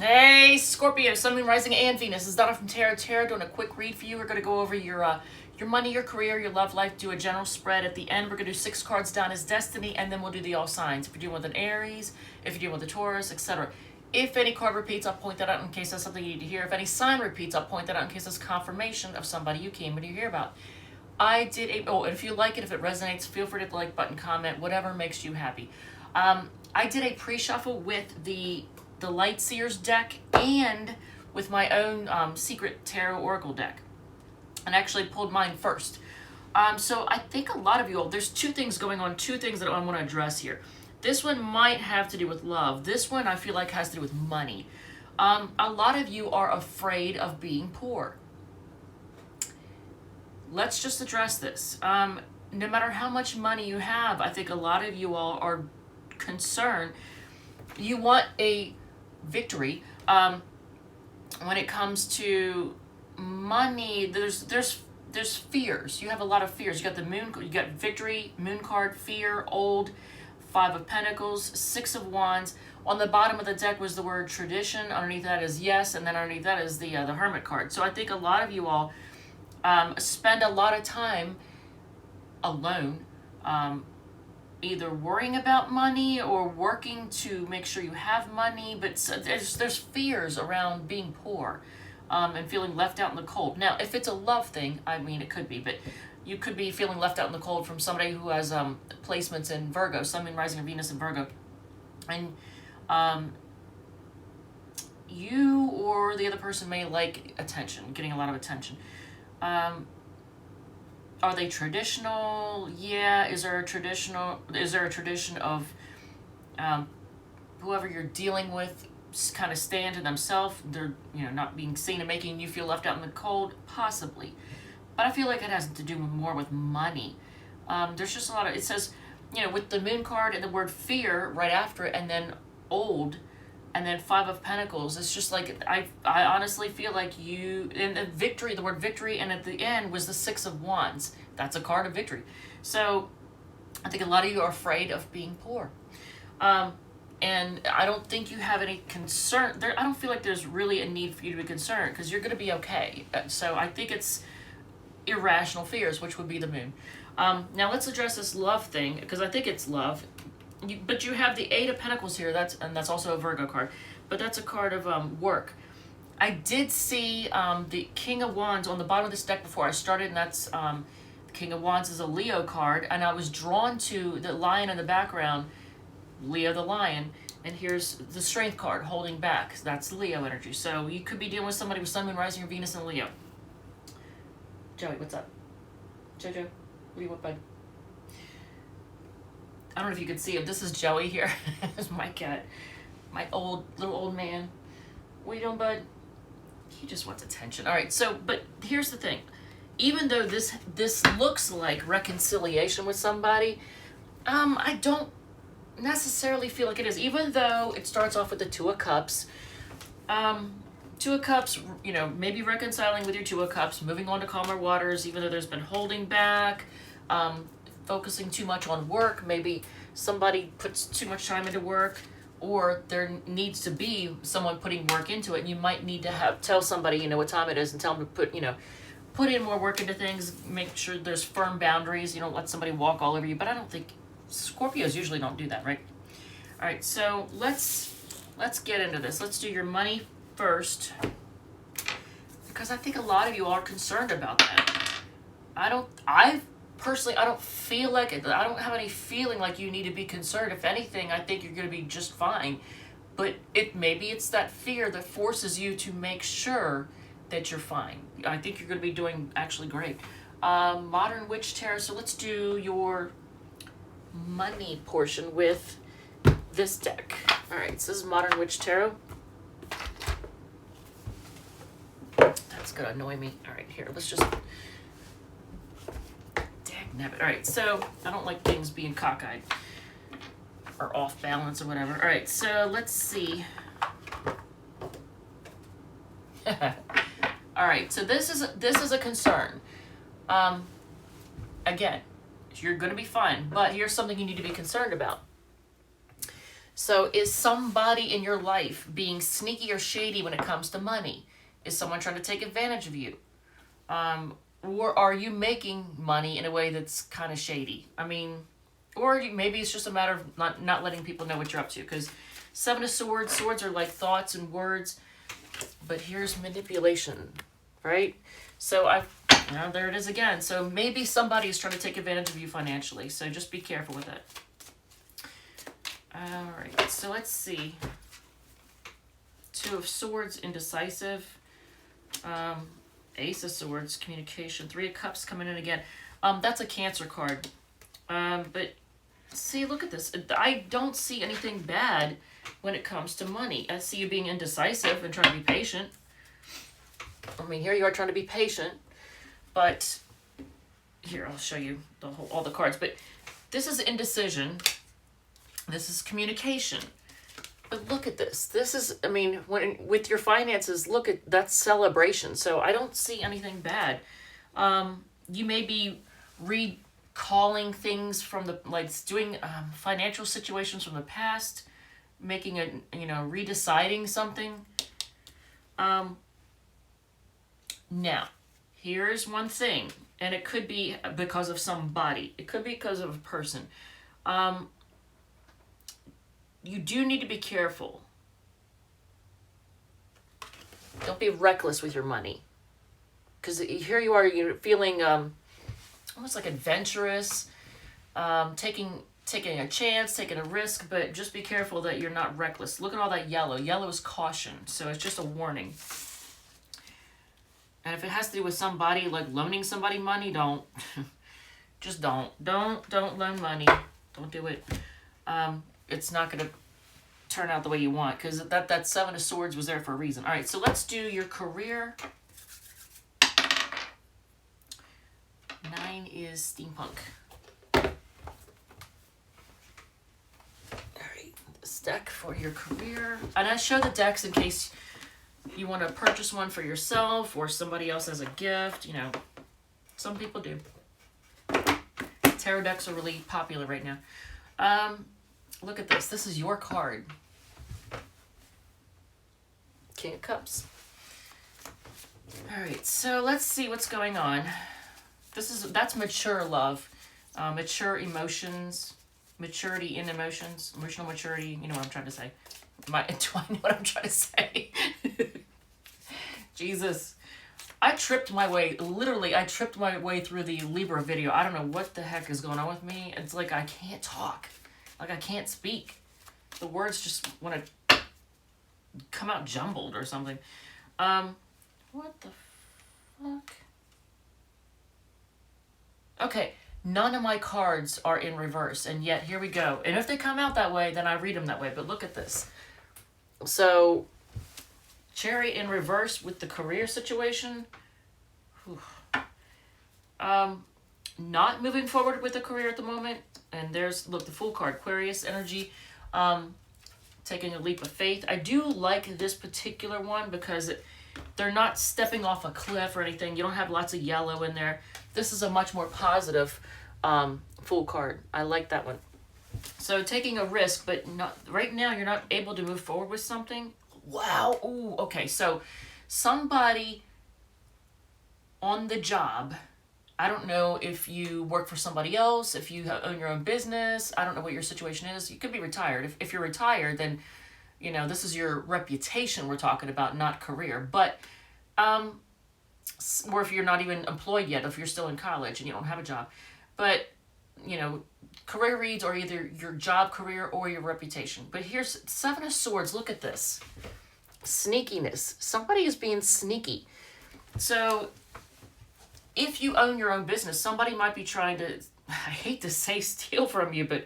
Hey, Scorpio, Sun, Moon, Rising, and Venus. This is Donna from Tarot. Doing a quick read for you. We're going to go over your money, your career, your love life, do a general spread. At the end, we're going to do 6 cards down as destiny, and then we'll do the all signs. If you're dealing with an Aries, if you're dealing with a Taurus, etc. If any card repeats, I'll point that out in case that's something you need to hear. If any sign repeats, I'll point that out in case it's confirmation of somebody you came to hear about. I did a, and if you like it, if it resonates, feel free to hit the like button, comment, whatever makes you happy. I did a pre-shuffle with the Light Seers deck and with my own secret tarot oracle deck, and actually pulled mine first. So I think a lot of you all, there's two things going on, two things that I want to address here. This one might have to do with love. This one I feel like has to do with money. A lot of you are afraid of being poor. Let's just address this. No matter how much money you have, I think a lot of you all are concerned. You want a victory. When it comes to money, there's fears. You have a lot of fears. You got the moon, you got victory, moon card, fear, old, 5 of Pentacles, 6 of Wands. On the bottom of the deck was the word tradition. Underneath that is yes, and then underneath that is the Hermit card. So I think a lot of you all spend a lot of time alone, either worrying about money or working to make sure you have money, but there's fears around being poor, and feeling left out in the cold. Now, if it's a love thing, I mean, it could be, but you could be feeling left out in the cold from somebody who has placements in Virgo, Sun, Moon, Rising, or Venus in Virgo, and you or the other person may like attention, getting a lot of attention. Are they traditional? Yeah. Is there a tradition of whoever you're dealing with kind of staying to themselves? They're, not being seen and making you feel left out in the cold? Possibly. But I feel like it has to do more with money. There's just a lot of, it says, with the moon card and the word fear right after it, and then old, and then 5 of Pentacles. It's just like, I honestly feel like you, and the victory, the word victory, and at the end was the 6 of Wands. That's a card of victory. So I think a lot of you are afraid of being poor. And I don't think you have any concern. I don't feel like there's really a need for you to be concerned, because you're going to be okay. So I think it's irrational fears, which would be the moon. Now let's address this love thing, because I think it's love. But you have the 8 of Pentacles here, that's also a Virgo card, but that's a card of work. I did see the King of Wands on the bottom of this deck before I started, and that's the King of Wands is a Leo card, and I was drawn to the lion in the background, Leo the lion, and here's the Strength card, holding back. That's Leo energy. So you could be dealing with somebody with Sun, Moon, Rising, or Venus in Leo. Joey, what's up? Jojo, what do you want, bud? I don't know if you could see him. This is Joey here. This is my cat. My little old man. What are you doing, bud? He just wants attention. All right, so, but here's the thing. Even though this looks like reconciliation with somebody, I don't necessarily feel like it is. Even though it starts off with the 2 of Cups. 2 of Cups, maybe reconciling with your 2 of Cups, moving on to calmer waters, even though there's been holding back, focusing too much on work. Maybe somebody puts too much time into work, or there needs to be someone putting work into it, and you might need to tell somebody what time it is, and tell them to put in more work into things. Make sure there's firm boundaries. You don't let somebody walk all over you. But I don't think Scorpios usually don't do that, right? All right, so let's get into this. Let's do your money first, because I think a lot of you are concerned about that. Personally, I don't feel like it. I don't have any feeling like you need to be concerned. If anything, I think you're going to be just fine. But maybe it's that fear that forces you to make sure that you're fine. I think you're going to be doing actually great. Modern Witch Tarot. So let's do your money portion with this deck. All right, so this is Modern Witch Tarot. That's going to annoy me. All right, here, let's just... All right, so I don't like things being cockeyed or off balance or whatever. All right, so let's see. All right, so this is a concern. Again, you're going to be fine, but here's something you need to be concerned about. So is somebody in your life being sneaky or shady when it comes to money? Is someone trying to take advantage of you? Or are you making money in a way that's kind of shady? I mean, or maybe it's just a matter of not letting people know what you're up to. Because Seven of Swords, swords are like thoughts and words. But here's manipulation, right? So there it is again. So maybe somebody is trying to take advantage of you financially. So just be careful with it. All right, so let's see. Two of Swords, indecisive. Ace of Swords, communication. Three of Cups coming in again. That's a Cancer card. But see, look at this. I don't see anything bad when it comes to money. I see you being indecisive and trying to be patient. I mean, here you are trying to be patient, but here, I'll show you all the cards. But this is indecision. This is communication. But look at this. This is, I mean, with your finances, look at that's celebration. So I don't see anything bad. You may be recalling things from the, like doing financial situations from the past, making a, redeciding something. Now, here's one thing, and it could be because of somebody. It could be because of a person. You do need to be careful. Don't be reckless with your money. Because here you are, you're feeling almost like adventurous, taking a chance, taking a risk, but just be careful that you're not reckless. Look at all that yellow. Yellow is caution, so it's just a warning. And if it has to do with somebody, like loaning somebody money, don't. Just don't. Don't loan money. Don't do it. It's not going to turn out the way you want, because that Seven of Swords was there for a reason. All right, so let's do your career. 9 is steampunk. All right, this deck for your career. And I show the decks in case you want to purchase one for yourself or somebody else as a gift. Some people do. Tarot decks are really popular right now. Look at this. This is your card. King of Cups. All right, so let's see what's going on. That's mature love, mature emotions, maturity in emotions, emotional maturity. You know what I'm trying to say. Do I know what I'm trying to say? Jesus. I tripped my way through the Libra video. I don't know what the heck is going on with me. It's like I can't talk. Like I can't speak. The words just want to come out jumbled or something. What the fuck? Okay, none of my cards are in reverse, and yet here we go. And if they come out that way, then I read them that way. But look at this. So, Cherry in reverse with the career situation. Whew. Not moving forward with the career at the moment. And there's, look, the Fool card, Aquarius energy, taking a leap of faith. I do like this particular one because they're not stepping off a cliff or anything. You don't have lots of yellow in there. This is a much more positive Fool card. I like that one. So taking a risk, but not right now you're not able to move forward with something. Wow. Ooh, okay. So somebody on the job, I don't know if you work for somebody else, if you own your own business. I don't know what your situation is. You could be retired. If you're retired, then, this is your reputation we're talking about, not career. But, or if you're not even employed yet, if you're still in college and you don't have a job. But, career reads are either your job career or your reputation. But here's Seven of Swords. Look at this. Sneakiness. Somebody is being sneaky. So if you own your own business, somebody might be trying to, I hate to say steal from you, but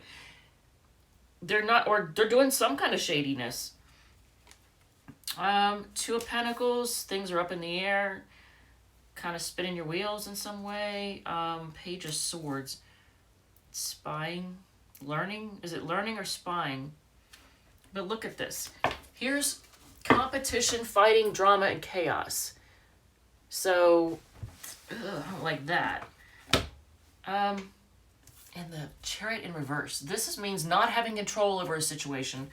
they're not, or they're doing some kind of shadiness. Two of Pentacles, things are up in the air, kind of spinning your wheels in some way. Page of Swords, spying, learning. Is it learning or spying? But look at this. Here's competition, fighting, drama, and chaos. So, like that. And And the Chariot in reverse. Means not having control over a situation,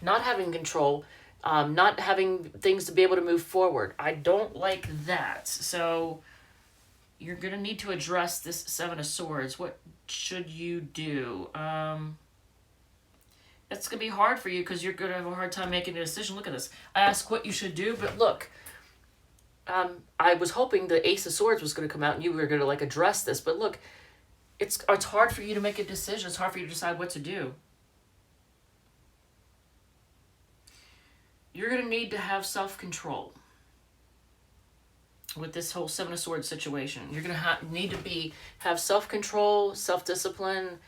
not having control, not having things to be able to move forward. I don't like that. So you're going to need to address this Seven of Swords. What should you do? It's going to be hard for you because you're going to have a hard time making a decision. Look at this. I asked what you should do, but look. I was hoping the Ace of Swords was going to come out and you were going to like address this, but look, it's hard for you to make a decision. It's hard for you to decide what to do. You're going to need to have self-control with this whole Seven of Swords situation. You're going to need to have self-control, self-discipline.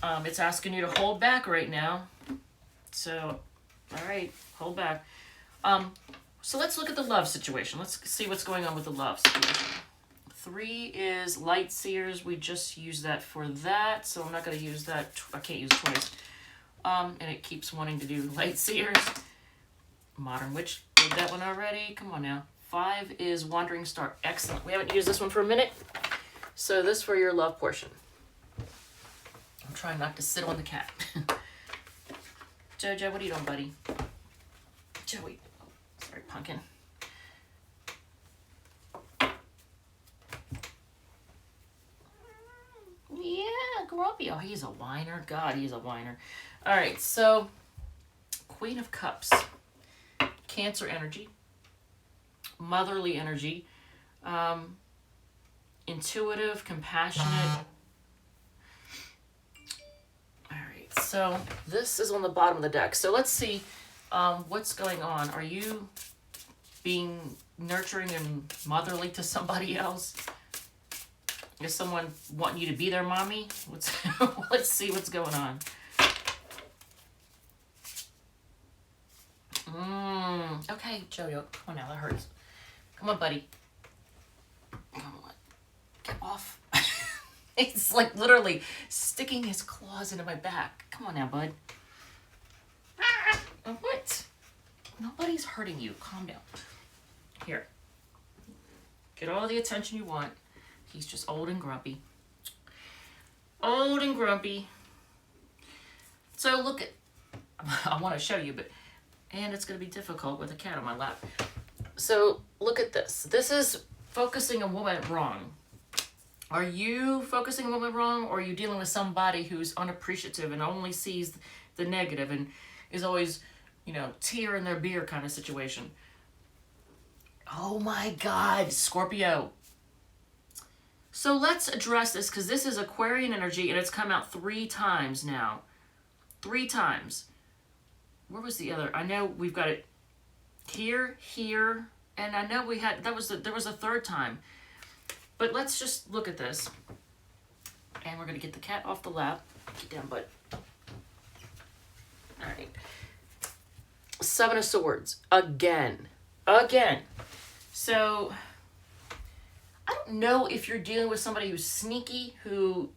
It's asking you to hold back right now. So, all right, hold back. So let's look at the love situation. Let's see what's going on with the love situation. 3 is Light Seers. We just used that for that, so I'm not going to use that. I can't use it twice. And it keeps wanting to do Light Seers. Modern Witch, did that one already. Come on now. 5 is Wandering Star. Excellent. We haven't used this one for a minute. So this for your love portion. I'm trying not to sit on the cat. Jojo, what are you doing, buddy? Joey. Sorry, Pumpkin. Yeah, Grumpy. Oh, he's a whiner. God, he's a whiner. All right, so Queen of Cups. Cancer energy. Motherly energy. Intuitive, compassionate. All right, so this is on the bottom of the deck. So let's see what's going on. Are you being nurturing and motherly to somebody else? Is someone wanting you to be their mommy? Let's see what's going on. Okay, Jojo, come on now, that hurts. Come on, buddy. Come on, get off. It's like literally sticking his claws into my back. Come on now, bud. What? Nobody's hurting you. Calm down. Here. Get all the attention you want. He's just old and grumpy. Old and grumpy. So look at... I want to show you, but... And it's going to be difficult with a cat on my lap. So look at this. This is focusing a woman wrong. Are you focusing a woman wrong, or are you dealing with somebody who's unappreciative and only sees the negative and is always, you know, tear in their beer kind of situation? Oh my God, Scorpio. So let's address this, because this is Aquarian energy and it's come out 3 times now. 3 times. Where was the other? I know we've got it here, here, and I know we had, there was a 3rd time. But let's just look at this. And we're going to get the cat off the lap. Get down, bud. All right. 7 of Swords. Again. So, I don't know if you're dealing with somebody who's sneaky, who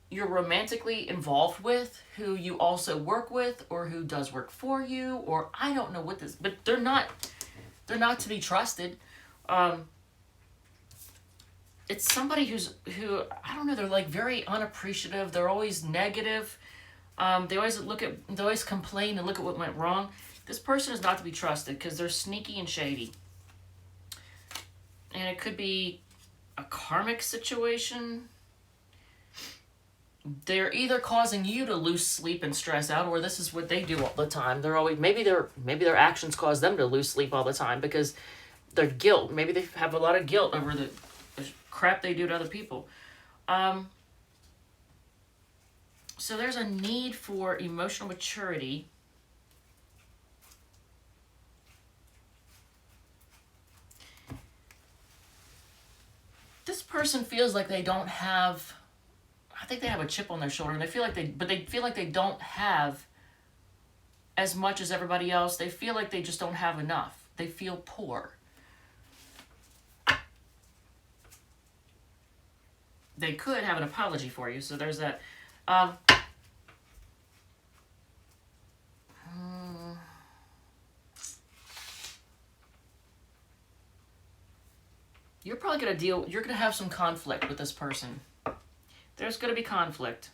you're romantically involved with, who you also work with, or who does work for you, or I don't know what this, but they're not to be trusted. It's somebody who, I don't know, they're like very unappreciative. They're always negative. They always complain and look at what went wrong. This person is not to be trusted because they're sneaky and shady. And it could be a karmic situation. They're either causing you to lose sleep and stress out, or this is what they do all the time. They're always, maybe their actions cause them to lose sleep all the time because their guilt. Maybe they have a lot of guilt over the crap they do to other people. So there's a need for emotional maturity. This person feels like they don't have, I think they have a chip on their shoulder, and they feel like they don't have as much as everybody else. They feel like they just don't have enough. They feel poor. They could have an apology for you, so there's that. You're probably going to have some conflict with this person. There's going to be conflict.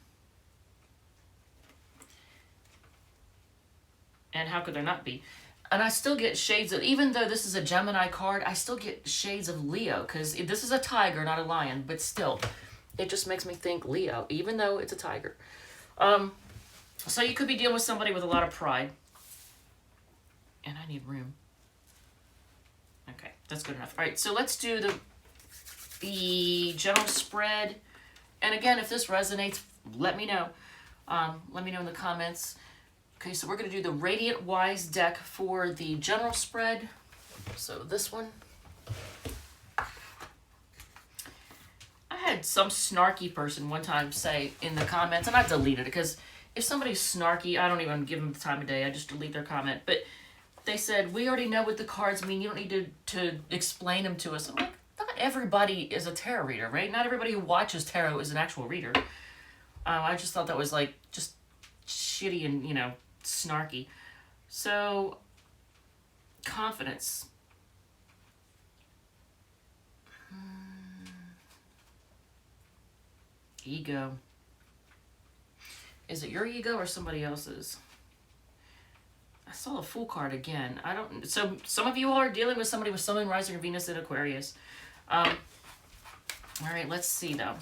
And how could there not be? And I still get shades of, even though this is a Gemini card, I still get shades of Leo, because this is a tiger, not a lion, but still, it just makes me think Leo, even though it's a tiger. So you could be dealing with somebody with a lot of pride. And I need room. Okay, that's good enough. All right, so let's do the general spread. And again, if this resonates, let me know. Let me know in the comments. Okay, so we're going to do the Radiant Wise deck for the general spread. So this one. I had some snarky person one time say in the comments, and I deleted it, because if somebody's snarky, I don't even give them the time of day. I just delete their comment. But they said, we already know what the cards mean. You don't need to explain them to us. I'm like, not everybody is a tarot reader, right? Not everybody who watches tarot is an actual reader. I just thought that was like just shitty and, you know, snarky. So, confidence. Ego. Is it your ego or somebody else's? I saw a Fool card again. So some of you all are dealing with somebody with Sun, Moon, Rising, or Venus in Aquarius. All right, let's see though.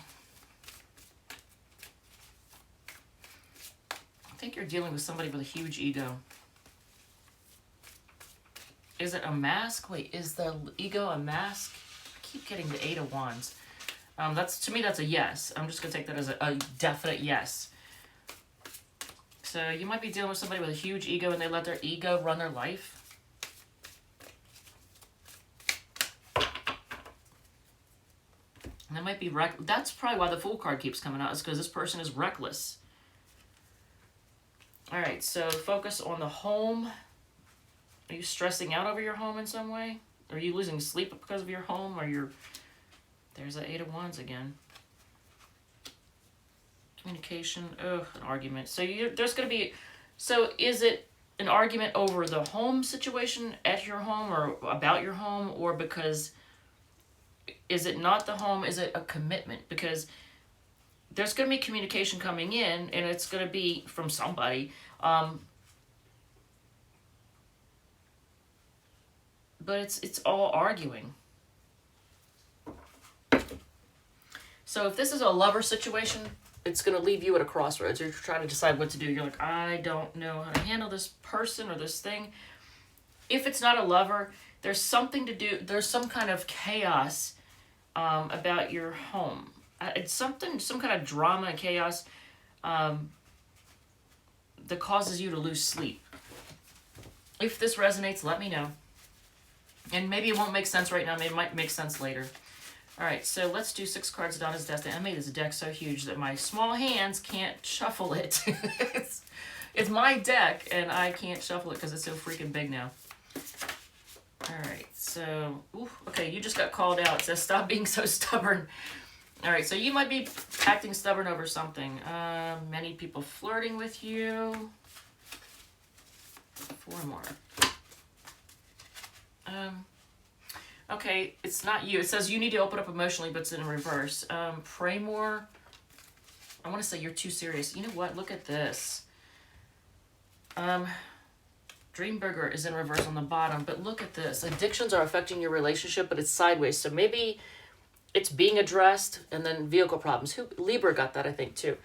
I think you're dealing with somebody with a huge ego. Is it a mask? Wait, is the ego a mask? I keep getting the 8 of Wands. To me, that's a yes. I'm just gonna take that as a definite yes. So you might be dealing with somebody with a huge ego and they let their ego run their life. And that might be that's probably why the Fool card keeps coming out, is because this person is reckless. All right, so focus on the home. Are you stressing out over your home in some way? Are you losing sleep because of your home? Or there's the 8 of Wands again. Communication, an argument. So there's going to be, so is it an argument over the home situation at your home or about your home, or because, is it not the home, is it a commitment? Because there's going to be communication coming in, and it's going to be from somebody, but it's all arguing. So if this is a lover situation, it's going to leave you at a crossroads. You're trying to decide what to do. You're like, I don't know how to handle this person or this thing. If it's not a lover, there's something to do. There's some kind of chaos about your home. It's some kind of drama and chaos that causes you to lose sleep. If this resonates, let me know. And maybe it won't make sense right now. Maybe it might make sense later. All right, so let's do 6 cards of Donna's Destiny. I made this deck so huge that my small hands can't shuffle it. It's my deck, and I can't shuffle it because it's so freaking big now. All right, so, okay, you just got called out. It says, stop being so stubborn. All right, so you might be acting stubborn over something. Many people flirting with you. 4 more. Okay, it's not you. It says you need to open up emotionally, but it's in reverse. Pray more. I want to say you're too serious. You know what? Look at this. Dreamburger is in reverse on the bottom, but look at this. Addictions are affecting your relationship, but it's sideways. So maybe it's being addressed, and then vehicle problems. Libra got that, I think, too.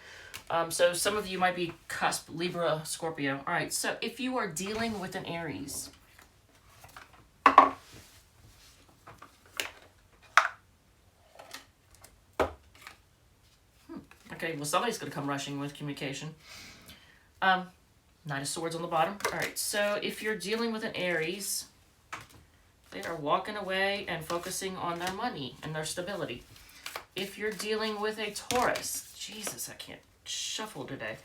So some of you might be cusp, Libra, Scorpio. All right, so if you are dealing with an Aries, okay, well, somebody's going to come rushing with communication. Knight of Swords on the bottom. All right, so if you're dealing with an Aries, they are walking away and focusing on their money and their stability. If you're dealing with a Taurus, Jesus, I can't shuffle today.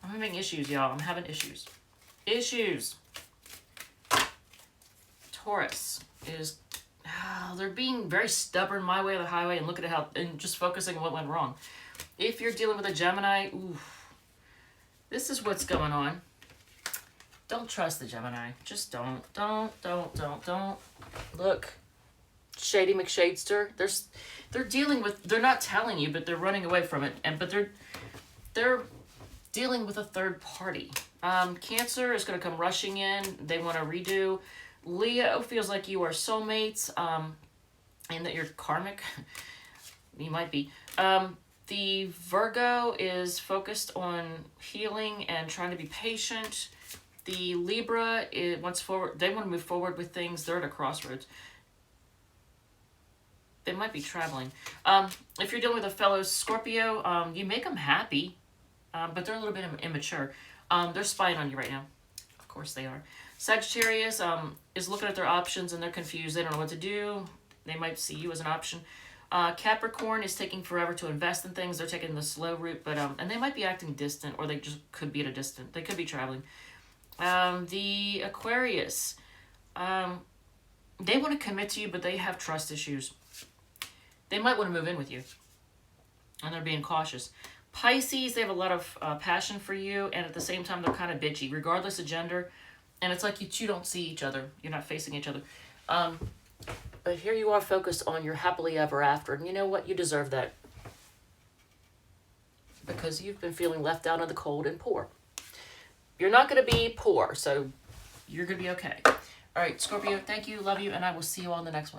I'm having issues, y'all. I'm having issues. Taurus is, they're being very stubborn, my way or the highway, and look at how, and just focusing on what went wrong. If you're dealing with a Gemini, this is what's going on. Don't trust the Gemini. Just don't. Look. Shady McShadester. They're dealing with, they're not telling you, but they're running away from it. But they're dealing with a third party. Cancer is going to come rushing in. They want to redo. Leo feels like you are soulmates, and that you're karmic. You might be. The Virgo is focused on healing and trying to be patient. The Libra wants forward. They want to move forward with things. They're at a crossroads. They might be traveling. If you're dealing with a fellow Scorpio, you make them happy, but they're a little bit immature. They're spying on you right now. Of course they are. Sagittarius is looking at their options and they're confused. They don't know what to do. They might see you as an option. Capricorn is taking forever to invest in things. They're taking the slow route, but and they might be acting distant, or they just could be at a distance. They could be traveling. The Aquarius, they want to commit to you, but they have trust issues. They might want to move in with you, and they're being cautious. Pisces, they have a lot of passion for you, and at the same time, they're kind of bitchy, regardless of gender. And it's like you two don't see each other. You're not facing each other. But here you are focused on your happily ever after. And you know what? You deserve that. Because you've been feeling left out in the cold and poor. You're not going to be poor, so you're going to be okay. All right, Scorpio, thank you, love you, and I will see you on the next one.